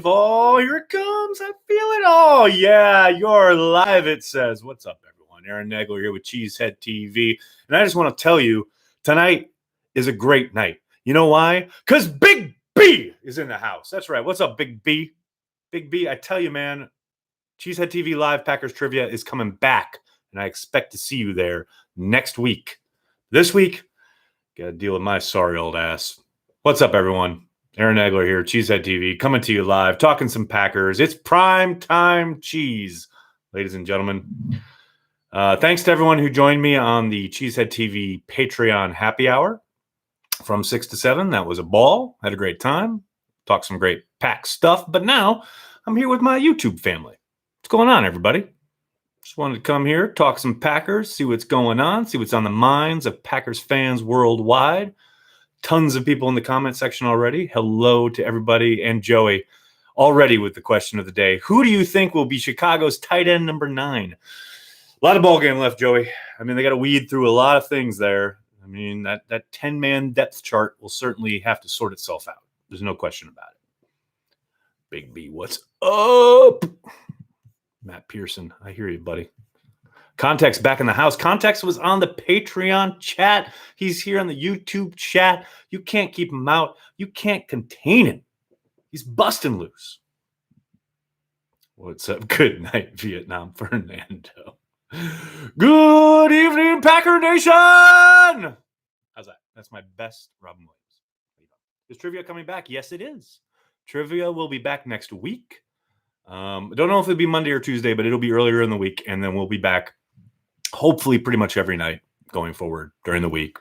Oh, here it comes. I feel it. Oh, yeah, you're live, it says. What's up, everyone? Aaron Nagler here with Cheesehead TV. And I just want to tell you, tonight is a great night. You know why? Because Big B is in the house. That's right. What's up, Big B? Big B, I tell you, man, Cheesehead TV Live Packers Trivia is coming back. And I expect to see you there next week. This week, got to deal with my sorry old ass. What's up, everyone? Aaron Nagler here, Cheesehead TV, coming to you live, talking some Packers. It's prime time cheese, ladies and gentlemen. Thanks to everyone who joined me on the Cheesehead TV Patreon happy hour from 6 to 7. That was a ball. Had a great time. Talked some great Pack stuff. But now I'm here with my YouTube family. What's going on, everybody? Just wanted to come here, talk some Packers, see what's going on, see what's on the minds of Packers fans worldwide. Tons of people in the comment section already. Hello to everybody. And Joey, already with the question of the day. Who do you think will be Chicago's tight end number 9? A lot of ball game left, Joey. I mean, they got to weed through a lot of things there. I mean, that 10-man depth chart will certainly have to sort itself out. There's no question about it. Big B, what's up? Matt Pearson, I hear you, buddy. Context back in the house. Context was on the Patreon chat. He's here on the YouTube chat. You can't keep him out. You can't contain him. He's busting loose. What's up? Good night, Vietnam Fernando. Good evening, Packer Nation. How's that? That's my best Robin Williams. Is trivia coming back? Yes, it is. Trivia will be back next week. I don't know if it'll be Monday or Tuesday, but it'll be earlier in the week, and then we'll be back hopefully pretty much every night going forward during the week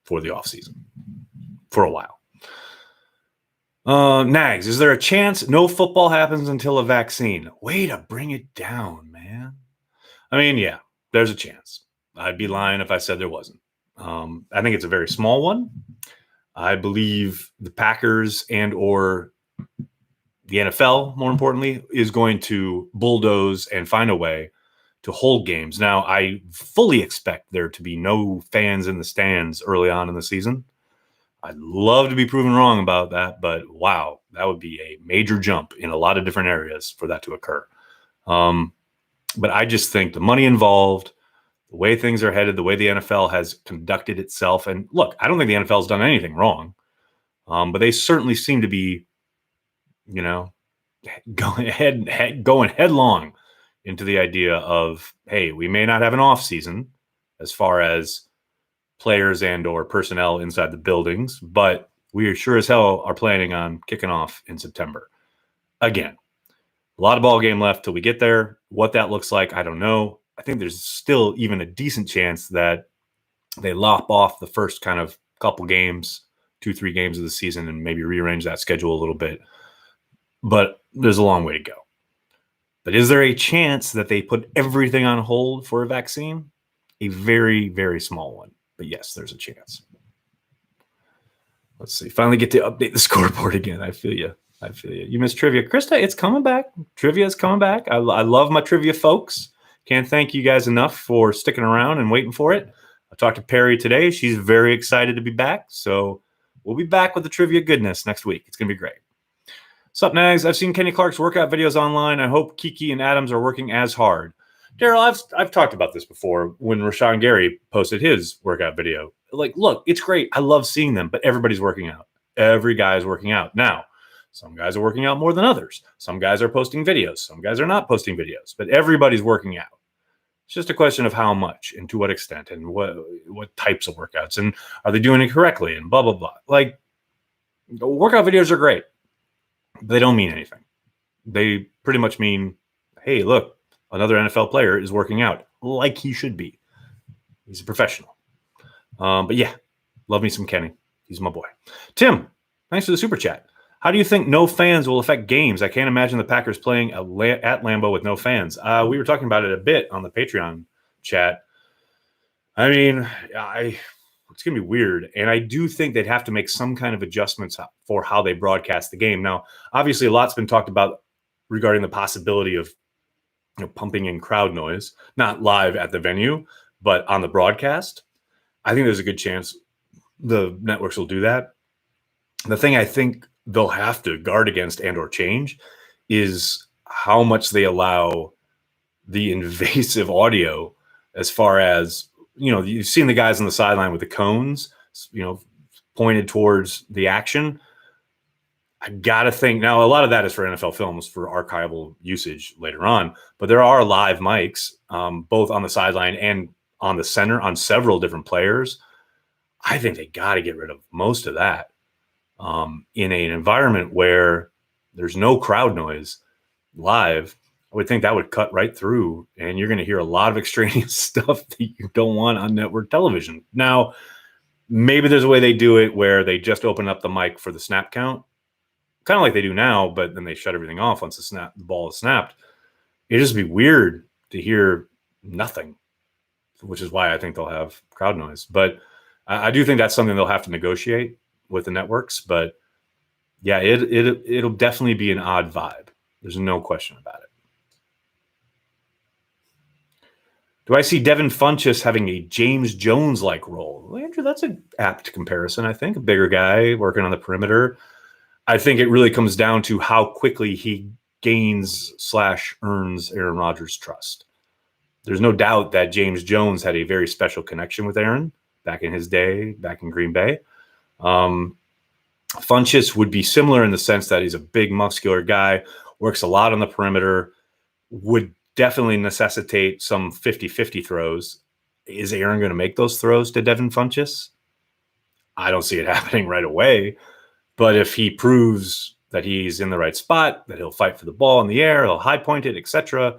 for the offseason for a while. Nags, is there a chance no football happens until a vaccine? Way to bring it down, man. I mean, yeah, there's a chance. I'd be lying if I said there wasn't. I think it's a very small one. I believe the Packers and or the NFL, more importantly, is going to bulldoze and find a way to hold games. Now, I fully expect there to be no fans in the stands early on in the season. I'd love to be proven wrong about that, but wow, that would be a major jump in a lot of different areas for that to occur. But I just think the money involved, the way things are headed, the way the NFL has conducted itself, and look, I don't think the NFL has done anything wrong, but they certainly seem to be, going headlong into the idea of, hey, we may not have an off season as far as players and or personnel inside the buildings, but we are sure as hell are planning on kicking off in September. Again, a lot of ball game left till we get there. What that looks like, I don't know. I think there's still even a decent chance that they lop off the first kind of couple games, 2-3 games of the season, and maybe rearrange that schedule a little bit. But there's a long way to go. But is there a chance that they put everything on hold for a vaccine? A very, very small one. But yes, there's a chance. Let's see. Finally get to update the scoreboard again. I feel you. You missed trivia. Krista, it's coming back. Trivia is coming back. I love my trivia folks. Can't thank you guys enough for sticking around and waiting for it. I talked to Perry today. She's very excited to be back. So we'll be back with the trivia goodness next week. It's going to be great. What's up, Nags? I've seen Kenny Clark's workout videos online. I hope Kiki and Adams are working as hard. Daryl, I've talked about this before when Rashawn Gary posted his workout video. Like, look, it's great. I love seeing them, but everybody's working out. Every guy is working out. Now, some guys are working out more than others. Some guys are posting videos. Some guys are not posting videos, but everybody's working out. It's just a question of how much and to what extent and what types of workouts and are they doing it correctly and blah, blah, blah. Like, workout videos are great. They don't mean anything. They pretty much mean, hey, look, another NFL player is working out like he should be. He's a professional. But yeah, love me some Kenny. He's my boy. Tim, thanks for the super chat. How do you think no fans will affect games? I can't imagine the Packers playing at Lambeau with no fans. We were talking about it a bit on the Patreon chat. I mean, it's going to be weird. And I do think they'd have to make some kind of adjustments for how they broadcast the game. Now, obviously, a lot's been talked about regarding the possibility of pumping in crowd noise, not live at the venue, but on the broadcast. I think there's a good chance the networks will do that. The thing I think they'll have to guard against and or change is how much they allow the invasive audio, as far as, you've seen the guys on the sideline with the cones, pointed towards the action. I got to think now, a lot of that is for NFL films for archival usage later on, but there are live mics, both on the sideline and on the center on several different players. I think they got to get rid of most of that in an environment where there's no crowd noise live. I would think that would cut right through, and you're going to hear a lot of extraneous stuff that you don't want on network television. Now, maybe there's a way they do it where they just open up the mic for the snap count, kind of like they do now, but then they shut everything off once the ball is snapped. It'd just be weird to hear nothing, which is why I think they'll have crowd noise. But I do think that's something they'll have to negotiate with the networks. But yeah, it'll definitely be an odd vibe. There's no question about it. Do I see Devin Funchess having a James Jones-like role? Well, Andrew, that's an apt comparison, I think. A bigger guy working on the perimeter. I think it really comes down to how quickly he gains/earns Aaron Rodgers' trust. There's no doubt that James Jones had a very special connection with Aaron back in his day, back in Green Bay. Funchess would be similar in the sense that he's a big, muscular guy, works a lot on the perimeter, would definitely necessitate some 50-50 throws. Is Aaron going to make those throws to Devin Funchess? I don't see it happening right away. But if he proves that he's in the right spot, that he'll fight for the ball in the air, he'll high point it, etc.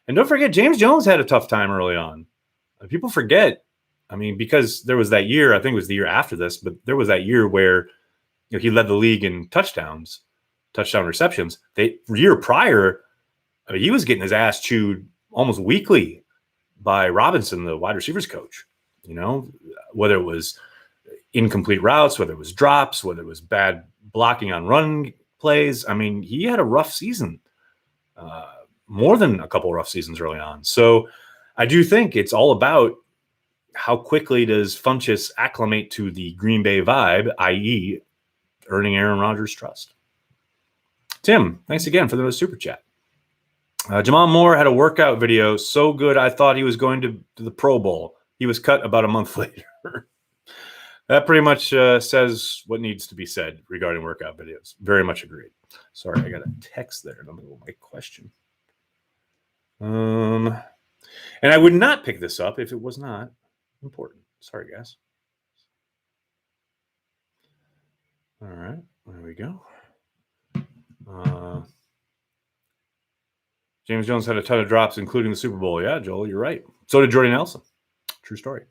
And don't forget, James Jones had a tough time early on. People forget. I mean, because there was that year, I think it was the year after this, but there was that year where he led the league in touchdown receptions. The year prior, he was getting his ass chewed almost weekly by Robinson, the wide receivers coach. Whether it was incomplete routes, whether it was drops, whether it was bad blocking on run plays. I mean, he had a rough season, more than a couple of rough seasons early on. So I do think it's all about how quickly does Funchess acclimate to the Green Bay vibe, i.e. earning Aaron Rodgers' trust. Tim, thanks again for the super chat. Jamal Moore had a workout video so good I thought he was going to the Pro Bowl. He was cut about a month later. That pretty much says what needs to be said regarding workout videos. Very much agreed. Sorry, I got a text there. Let me go my question. And I would not pick this up if it was not important. Sorry, guys. All right, there we go. James Jones had a ton of drops, including the Super Bowl. Yeah, Joel, you're right. So did Jordy Nelson. True story.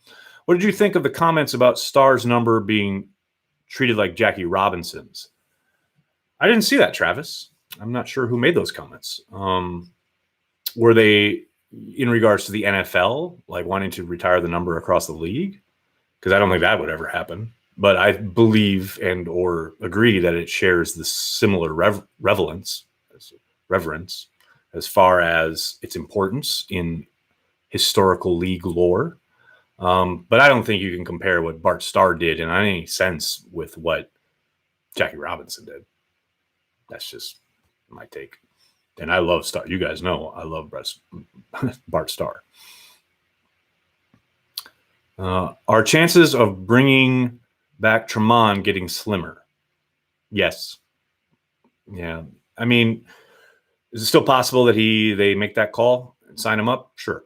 What did you think of the comments about Starr's number being treated like Jackie Robinson's? I didn't see that, Travis. I'm not sure who made those comments. Were they in regards to the NFL, like wanting to retire the number across the league? Because I don't think that would ever happen. But I believe and or agree that it shares the similar reverence as far as its importance in historical league lore. But I don't think you can compare what Bart Starr did in any sense with what Jackie Robinson did. That's just my take. And I love Starr. You guys know I love Bart Starr. Are chances of bringing back Tremont getting slimmer? Yes. Yeah. I mean, is it still possible that they make that call and sign him up? Sure.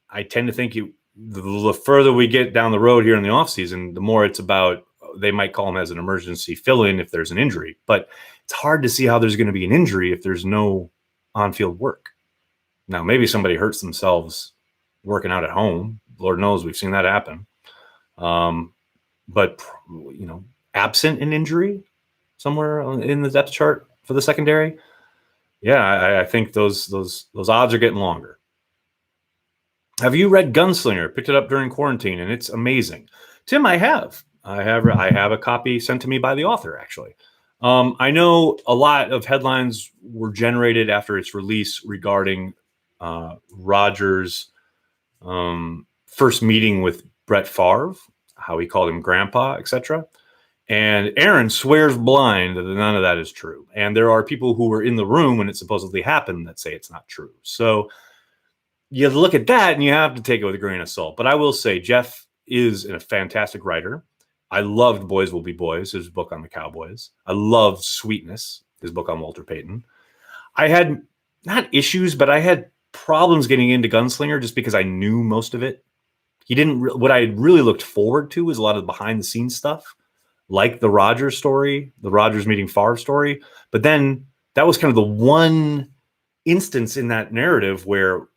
I tend to think the further we get down the road here in the offseason, the more it's about they might call him as an emergency fill-in if there's an injury. But it's hard to see how there's going to be an injury if there's no on-field work. Now, maybe somebody hurts themselves working out at home. Lord knows we've seen that happen. But, absent an injury somewhere in the depth chart for the secondary, yeah, I think those odds are getting longer. Have you read Gunslinger? Picked it up during quarantine, and it's amazing. Tim, I have. I have a copy sent to me by the author, actually. I know a lot of headlines were generated after its release regarding Rodgers' first meeting with Brett Favre, how he called him grandpa, etc. And Aaron swears blind that none of that is true. And there are people who were in the room when it supposedly happened that say it's not true. So you look at that and you have to take it with a grain of salt. But I will say Jeff is a fantastic writer. I loved Boys Will Be Boys, his book on the Cowboys. I loved Sweetness, his book on Walter Payton. I had not issues, but I had problems getting into Gunslinger just because I knew most of it. He didn't. What I really looked forward to was a lot of the behind the scenes stuff, like the Rodgers story, the Rodgers meeting Favre story. But then that was kind of the one instance in that narrative where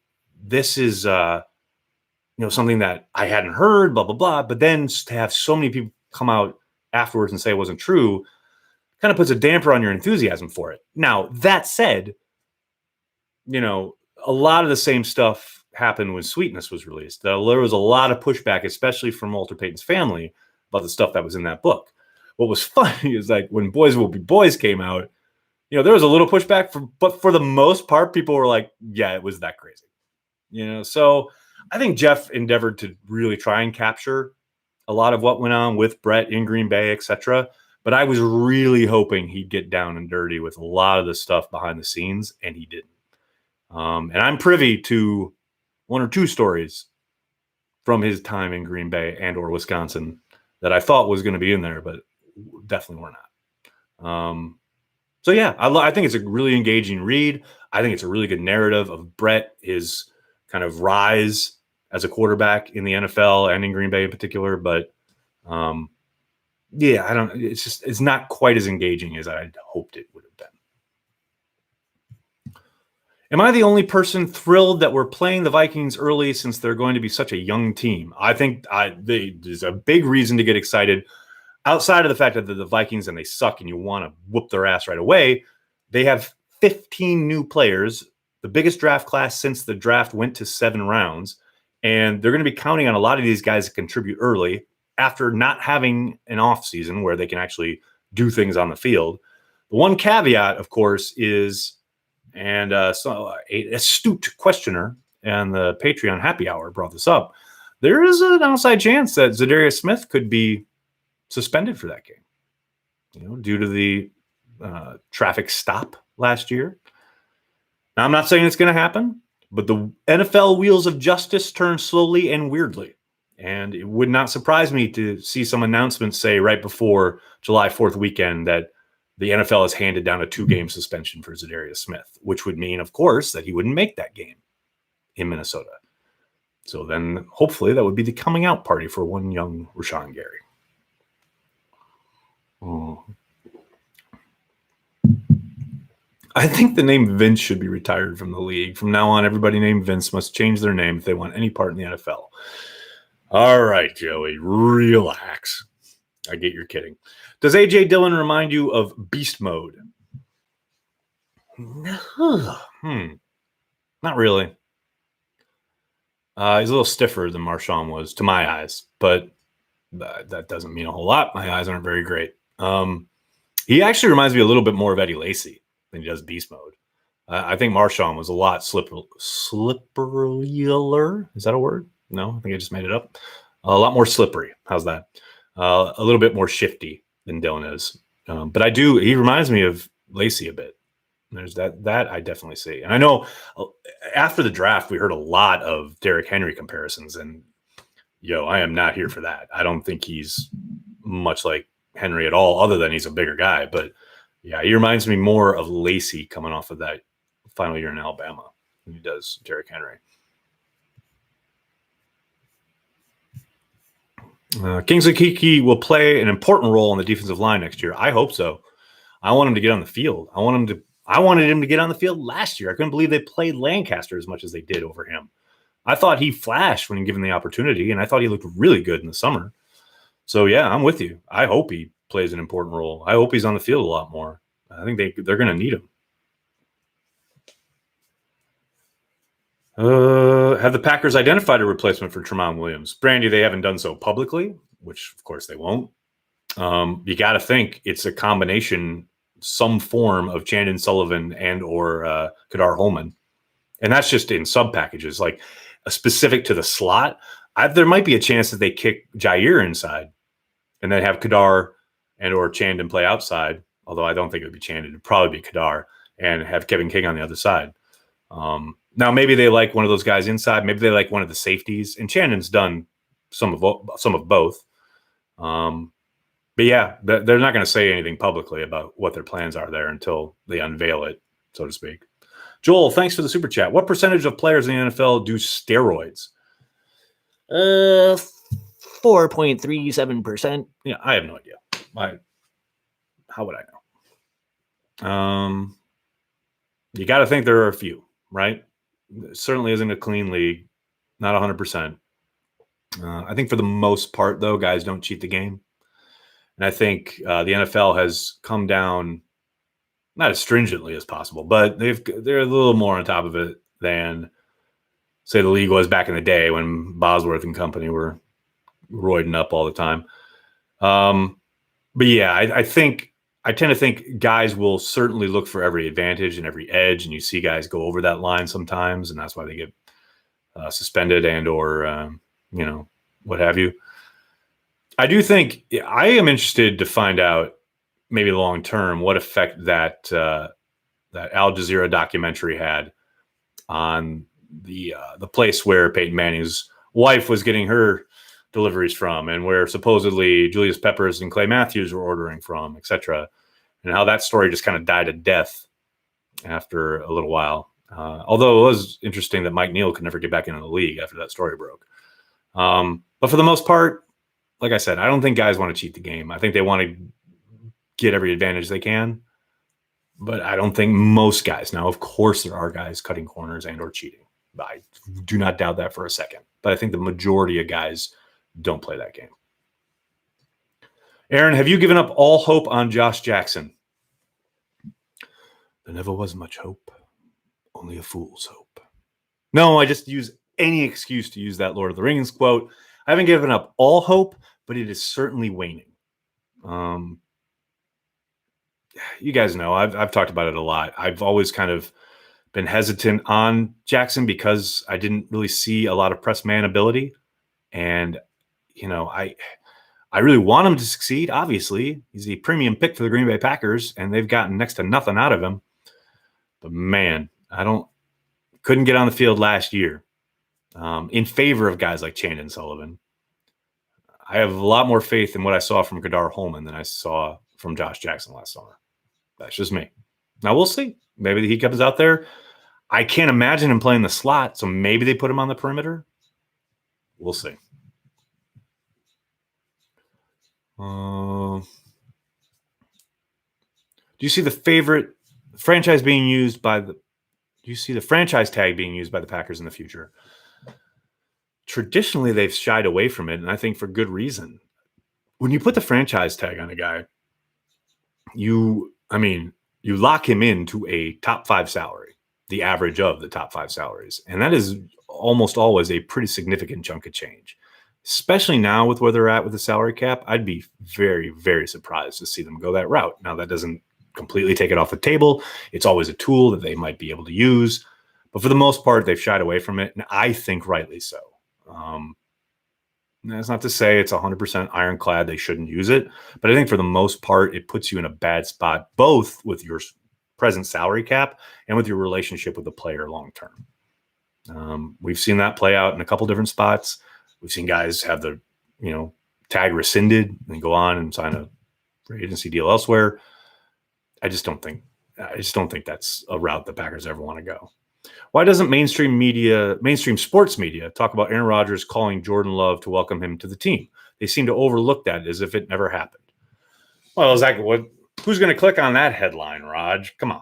this is, something that I hadn't heard, blah, blah, blah. But then to have so many people come out afterwards and say it wasn't true kind of puts a damper on your enthusiasm for it. Now, that said, a lot of the same stuff happened when Sweetness was released. There was a lot of pushback, especially from Walter Payton's family, about the stuff that was in that book. What was funny is like when Boys Will Be Boys came out, there was a little pushback, but for the most part, people were like, yeah, it was that crazy. So I think Jeff endeavored to really try and capture a lot of what went on with Brett in Green Bay, etc. But I was really hoping he'd get down and dirty with a lot of the stuff behind the scenes, and he didn't. And I'm privy to one or two stories from his time in Green Bay and or Wisconsin that I thought was going to be in there, but definitely were not. So yeah, I think it's a really engaging read. I think it's a really good narrative of Brett, his kind of rise as a quarterback in the NFL and in Green Bay in particular. But it's not quite as engaging as I'd hoped it would have been. Am I the only person thrilled that we're playing the Vikings early since they're going to be such a young team? I think there's a big reason to get excited. Outside of the fact that the Vikings and they suck and you want to whoop their ass right away, they have 15 new players, the biggest draft class since the draft went to 7 rounds. And they're going to be counting on a lot of these guys to contribute early after not having an off season where they can actually do things on the field. The one caveat, of course, is, and so an astute questioner and the Patreon happy hour brought this up, there is an outside chance that Zadarius Smith could be suspended for that game, due to the traffic stop last year. Now, I'm not saying it's going to happen, but the NFL wheels of justice turn slowly and weirdly. And it would not surprise me to see some announcements say right before July 4th weekend that the NFL has handed down a 2-game suspension for Zadarius Smith, which would mean, of course, that he wouldn't make that game in Minnesota. So then hopefully that would be the coming out party for one young Rashawn Gary. Oh. I think the name Vince should be retired from the league. From now on, everybody named Vince must change their name if they want any part in the NFL. All right, Joey, relax. I get you're kidding. Does A.J. Dillon remind you of Beast Mode? No. Not really. He's a little stiffer than Marshawn was, to my eyes, but that doesn't mean a whole lot. My eyes aren't very great. He actually reminds me a little bit more of Eddie Lacy than he does Beast Mode. I think Marshawn was a lot slipperier. Is that a word? No, I think I just made it up. A lot more slippery. How's that? A little bit more shifty than Dillon is. But he reminds me of Lacy a bit. There's that I definitely see. And I know after the draft, we heard a lot of Derrick Henry comparisons, and I am not here for that. I don't think he's much like Henry at all, other than he's a bigger guy. But yeah, he reminds me more of Lacy coming off of that final year in Alabama than he does Derrick Henry. Kingsley Kiki will play an important role on the defensive line next year. I hope so. I want him to get on the field. I wanted him to get on the field last year. I couldn't believe they played Lancaster as much as they did over him. I thought he flashed when given the opportunity, and I thought he looked really good in the summer. So, yeah, I'm with you. I hope he plays an important role. I hope he's on the field a lot more. I think they're going to need him. Have the Packers identified a replacement for Tramon Williams? Brandy, they haven't done so publicly, which, of course, they won't. You got to think it's a combination, some form of Chandon Sullivan and or Kadar Holman. And that's just in sub packages, like specific to the slot. There might be a chance that they kick Jair inside and then have Kadar and or Chandon play outside, although I don't think it would be Chandon. It would probably be Kadar, and have Kevin King on the other side. Now, maybe they like one of those guys inside. Maybe they like one of the safeties. And Chandon's done some of both. But yeah, they're not going to say anything publicly about what their plans are there until they unveil it, so to speak. Joel, thanks for the super chat. What percentage of players in the NFL do steroids? 4.37%. Yeah, I have no idea. How would I know? You got to think there are a few, right? It certainly isn't a clean league, not 100%. I think for the most part, though, guys don't cheat the game. And I think the NFL has come down not as stringently as possible, but they're a little more on top of it than, say, the league was back in the day when Bosworth and company were roiding up all the time. But yeah, I tend to think guys will certainly look for every advantage and every edge, and you see guys go over that line sometimes, and that's why they get suspended and or what have you. I do think I am interested to find out maybe long term what effect that Al Jazeera documentary had on the place where Peyton Manning's wife was getting her deliveries from, and where supposedly Julius Peppers and Clay Matthews were ordering from, etc., and how that story just kind of died a death after a little while. Although it was interesting that Mike Neal could never get back into the league after that story broke. But for the most part, like I said, I don't think guys want to cheat the game. I think they want to get every advantage they can. But I don't think most guys. Now, of course, there are guys cutting corners and or cheating. I do not doubt that for a second. But I think the majority of guys don't play that game. Aaron, have you given up all hope on Josh Jackson? There never was much hope. Only a fool's hope. No, I just use any excuse to use that Lord of the Rings quote. I haven't given up all hope, but it is certainly waning. You guys know, I've talked about it a lot. I've always kind of been hesitant on Jackson because I didn't really see a lot of press man ability. And, I really want him to succeed. Obviously, he's a premium pick for the Green Bay Packers, and they've gotten next to nothing out of him. But man, couldn't get on the field last year in favor of guys like Chandon Sullivan. I have a lot more faith in what I saw from Kadar Holman than I saw from Josh Jackson last summer. That's just me. Now we'll see. Maybe he comes out there. I can't imagine him playing the slot, so maybe they put him on the perimeter. We'll see. Do you see the franchise being used by the? Do you see the franchise tag being used by the Packers in the future? Traditionally, they've shied away from it, and I think for good reason. When you put the franchise tag on a guy, you lock him into a top 5 salary, the average of the top 5 salaries, and that is almost always a pretty significant chunk of change. Especially now with where they're at with the salary cap, I'd be very, very surprised to see them go that route. Now, that doesn't completely take it off the table. It's always a tool that they might be able to use. But for the most part, they've shied away from it, and I think rightly so. That's not to say it's 100% ironclad. They shouldn't use it. But I think for the most part, it puts you in a bad spot, both with your present salary cap and with your relationship with the player long term. We've seen that play out in a couple different spots. We've seen guys have the, tag rescinded and go on and sign a free agency deal elsewhere. I just don't think that's a route the Packers ever want to go. Why doesn't mainstream sports media talk about Aaron Rodgers calling Jordan Love to welcome him to the team? They seem to overlook that as if it never happened. Well, Zach, who's going to click on that headline, Raj? Come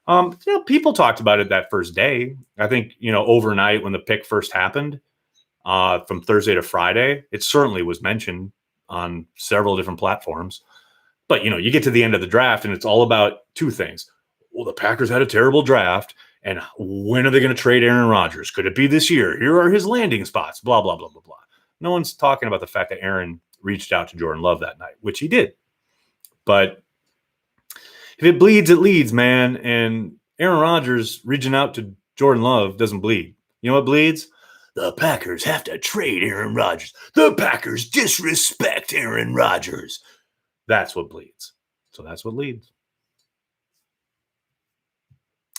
on. People talked about it that first day. I think, overnight when the pick first happened, from Thursday to Friday, it certainly was mentioned on several different platforms. But, you get to the end of the draft and it's all about two things. Well, the Packers had a terrible draft, and when are they going to trade Aaron Rodgers? Could it be this year? Here are his landing spots, blah, blah, blah, blah, blah. No one's talking about the fact that Aaron reached out to Jordan Love that night, which he did. But if it bleeds, it leads, man. And Aaron Rodgers reaching out to Jordan Love doesn't bleed. You know what bleeds? The Packers have to trade Aaron Rodgers. The Packers disrespect Aaron Rodgers. That's what bleeds. So that's what leads.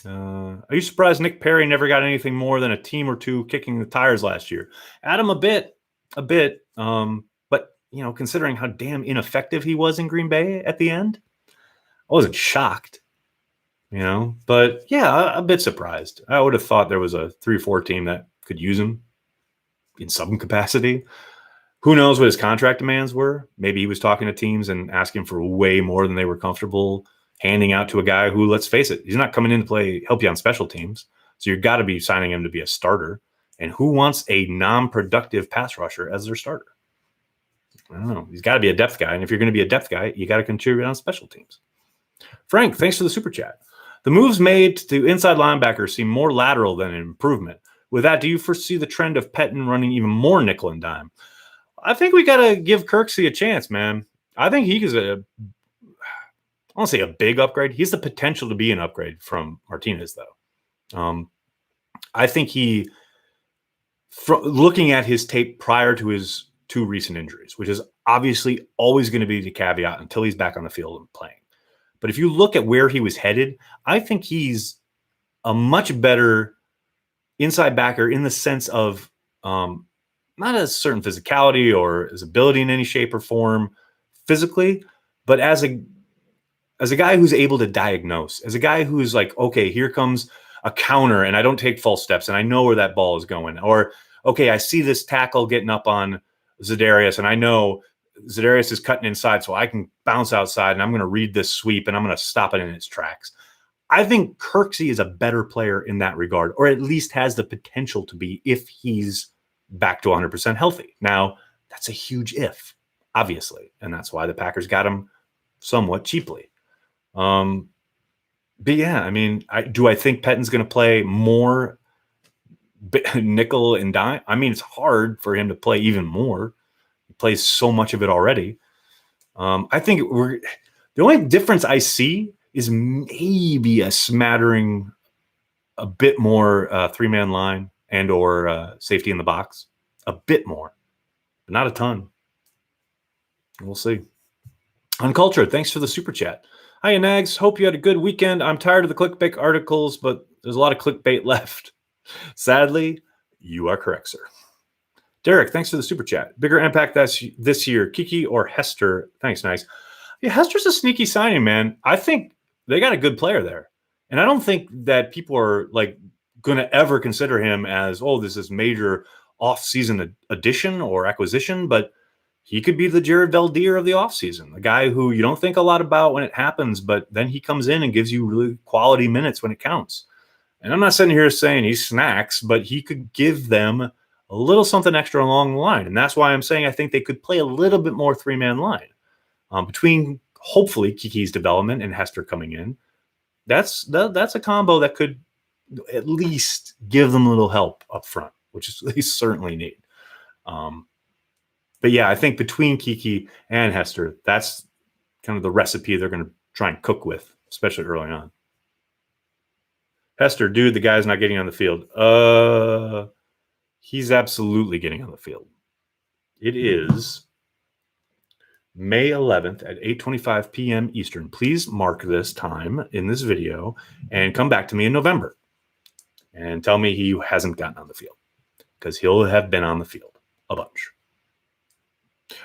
Are you surprised Nick Perry never got anything more than a team or two kicking the tires last year? Adam, a bit. But considering how damn ineffective he was in Green Bay at the end, I wasn't shocked. But yeah, a bit surprised. I would have thought there was a 3-4 team that could use him in some capacity. Who knows what his contract demands were? Maybe he was talking to teams and asking for way more than they were comfortable handing out to a guy who, let's face it, he's not coming in to help you on special teams. So you've got to be signing him to be a starter. And who wants a non-productive pass rusher as their starter? I don't know. He's got to be a depth guy. And if you're going to be a depth guy, you got to contribute on special teams. Frank, thanks for the super chat. The moves made to inside linebackers seem more lateral than an improvement. With that, do you foresee the trend of Pettin running even more nickel and dime? I think we got to give Kirksey a chance, man. I think he is I won't say a big upgrade. He's the potential to be an upgrade from Martinez, though. I think looking at his tape prior to his 2 recent injuries, which is obviously always going to be the caveat until he's back on the field and playing. But if you look at where he was headed, I think he's a much better inside backer in the sense of not a certain physicality or his ability in any shape or form physically, but as a guy who's able to diagnose, as a guy who's like, okay, here comes a counter and I don't take false steps and I know where that ball is going. Or, okay, I see this tackle getting up on Za'Darius and I know Za'Darius is cutting inside, so I can bounce outside and I'm going to read this sweep and I'm going to stop it in its tracks. I think Kirksey is a better player in that regard, or at least has the potential to be if he's back to 100% healthy. Now, that's a huge if, obviously, and that's why the Packers got him somewhat cheaply. But yeah, I mean, do I think Pettin's going to play more nickel and dime? I mean, it's hard for him to play even more. He plays so much of it already. I think the only difference I see is maybe a smattering, a bit more 3-man line and or safety in the box, a bit more, but not a ton. We'll see. Uncultured, thanks for the super chat. Hiya, Nags. Hope you had a good weekend. I'm tired of the clickbait articles, but there's a lot of clickbait left. Sadly, you are correct, sir. Derek, thanks for the super chat. Bigger impact this year, Kiki or Hester? Thanks, nice. Yeah, Hester's a sneaky signing, man. I think they got a good player there. And I don't think that people are like going to ever consider him as, this is major off-season addition or acquisition, but he could be the Jared Valdir of the offseason, a guy who you don't think a lot about when it happens, but then he comes in and gives you really quality minutes when it counts. And I'm not sitting here saying he snacks, but he could give them a little something extra along the line. And that's why I'm saying I think they could play a little bit more 3-man line between hopefully Kiki's development and Hester coming in. That's a combo that could at least give them a little help up front, which is they certainly need. But yeah, I think between Kiki and Hester, that's kind of the recipe they're going to try and cook with, especially early on. Hester, dude, the guy's not getting on the field. He's absolutely getting on the field. It is May 11th at 8:25 p.m. Eastern. Please mark this time in this video and come back to me in November and tell me he hasn't gotten on the field, because he'll have been on the field a bunch.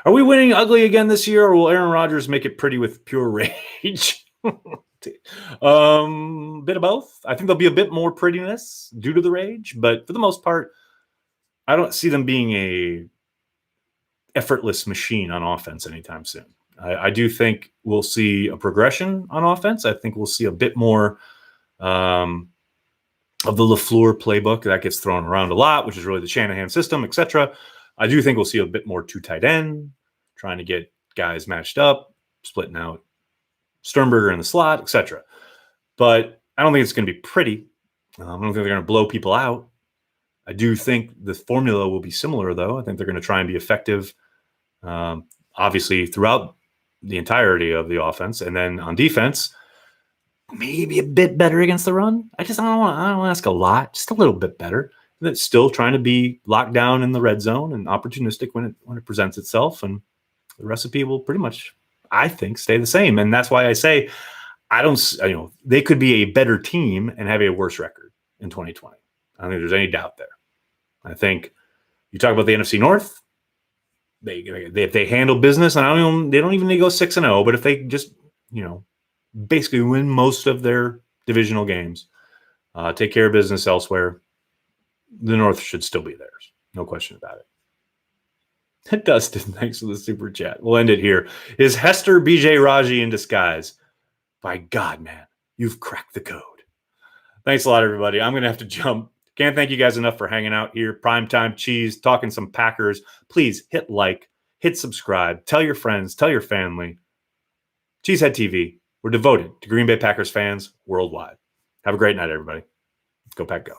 Are we winning ugly again this year, or will Aaron Rodgers make it pretty with pure rage? Bit of both. I think there'll be a bit more prettiness due to the rage, but for the most part, I don't see them being a effortless machine on offense anytime soon. I do think we'll see a progression on offense. I think we'll see a bit more of the LaFleur playbook that gets thrown around a lot, which is really the Shanahan system, etc. I do think we'll see a bit more 2 tight end, trying to get guys matched up, splitting out Sternberger in the slot, etc. But I don't think it's going to be pretty. I don't think they're going to blow people out. I do think the formula will be similar, though. I think they're going to try and be effective, obviously, throughout the entirety of the offense. And then on defense, maybe a bit better against the run. I don't want to ask a lot, just a little bit better. That's still trying to be locked down in the red zone and opportunistic when it presents itself. And the recipe will pretty much, I think, stay the same. And that's why I say I don't, they could be a better team and have a worse record in 2020. I don't think there's any doubt there. I think you talk about the NFC North. If they handle business, and they don't even need to go 6-0, but if they just, basically win most of their divisional games, take care of business elsewhere, the North should still be theirs. No question about it. Dustin, thanks for the super chat. We'll end it here. Is Hester BJ Raji in disguise? By God, man, you've cracked the code. Thanks a lot, everybody. I'm going to have to jump. Can't thank you guys enough for hanging out here. Primetime Cheese, talking some Packers. Please hit like, hit subscribe, tell your friends, tell your family. Cheesehead TV. We're devoted to Green Bay Packers fans worldwide. Have a great night, everybody. Go Pack Go.